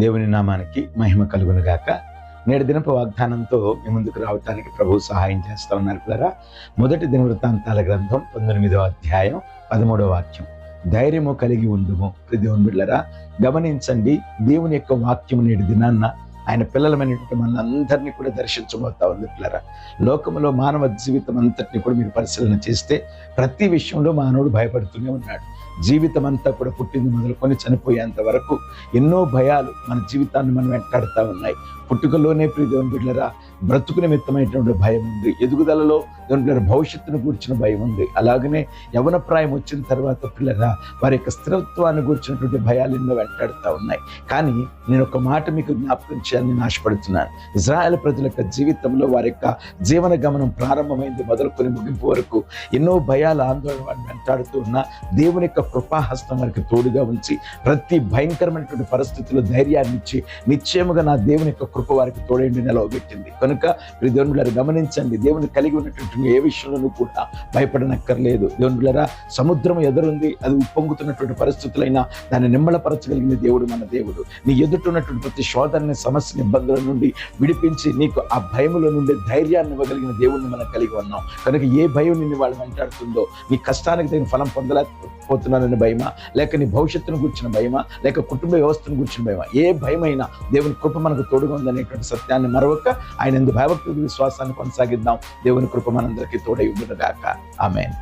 దేవుని నామానికి మహిమ కలుగును గాక. నేటి దినపు వాగ్దానంతో మీ ముందుకు రావటానికి ప్రభువు సహాయం చేస్తా ఉన్నారు పిల్లరా. మొదటి దినవృత్తాంతాల గ్రంథం 19వ అధ్యాయం 13వ వాక్యం. ధైర్యము కలిగి ఉండుము. దేవుని బిడ్డలారా, గమనించండి, దేవుని యొక్క వాక్యము నేటి దినాన్న ఆయన పిల్లలమైనటువంటి మనందరినీ కూడా దర్శించబోతా ఉంది పిల్లరా. లోకంలో మానవ జీవితం అంతటిని కూడా మీరు పరిశీలన చేస్తే ప్రతి విషయంలో మానవుడు భయపడుతూనే ఉన్నాడు. జీవితం అంతా కూడా పుట్టింది మొదలుకొని చనిపోయేంత వరకు ఎన్నో భయాలు మన జీవితాన్ని మనం వెంటాడుతూ ఉన్నాయి. పుట్టుకలోనే దేవుని బిడ్డలారా బ్రతుకు నిమిత్తమైనటువంటి భయం ఉంది. ఎదుగుదలలో దేవుని బిడ్డలారా భవిష్యత్తును కూర్చిన భయం ఉంది. అలాగనే యవన ప్రాయం వచ్చిన తర్వాత పిల్లరా వారి యొక్క స్థిరత్వాన్ని కూర్చున్నటువంటి భయాలు ఎన్నో వెంటాడుతూ ఉన్నాయి. కానీ నేను ఒక మాట మీకు జ్ఞాపకం చేయాలని ఆశపడుతున్నాను. ఇజ్రాయేల్ ప్రజల యొక్క జీవితంలో వారి యొక్క జీవన గమనం ప్రారంభమైంది మొదలుకొని ముగింపు వరకు ఎన్నో భయాల ఆందోళన వారిని వెంటాడుతూ ఉన్న దేవుని యొక్క కృపాహస్తం వారికి తోడుగా ఉంచి ప్రతి భయంకరమైనటువంటి పరిస్థితుల్లో ధైర్యాన్ని ఇచ్చి నిశ్చయముగా నా దేవుని యొక్క కృప వారికి తోడేండి నిలవబెట్టింది. కనుక దేవుని బిడ్డలారా గమనించండి, దేవుని కలిగి ఉన్నటువంటి ఏ విషయంలోనూ కూడా భయపడనక్కర్లేదు. దేవుని బిడ్డలారా సముద్రం ఎదురుంది, అది ఉప్పొంగుతున్నటువంటి పరిస్థితులైనా దాన్ని నిమ్మళపరచగలిగిన దేవుడు మన దేవుడు. నీ ఎదుటిన్నటువంటి ప్రతి శోధనని, సమస్యని, ఇబ్బందుల నుండి విడిపించి నీకు ఆ భయముల నుండి ధైర్యాన్ని ఇవ్వగలిగిన దేవుడిని మనం కలిగి ఉన్నాం. కనుక ఏ భయం నిన్ను వాళ్ళు వెంటాడుతుందో, నీ కష్టానికి తగిన ఫలం పొందలేకపోతున్నానని భయమా, లేక నీ భవిష్యత్తును గురించిన భయమా, లేక కుటుంబ వ్యవస్థను గురించిన భయమా, ఏ భయమైనా దేవుని కృప మనకు తోడుగా ఉందనేటువంటి సత్యాన్ని మరొక ఆయన భయభక్తి విశ్వాసాన్ని కొనసాగిద్దాం. దేవుని కృప మనందరికీ తోడై ఉండును గాక. ఆమేన్.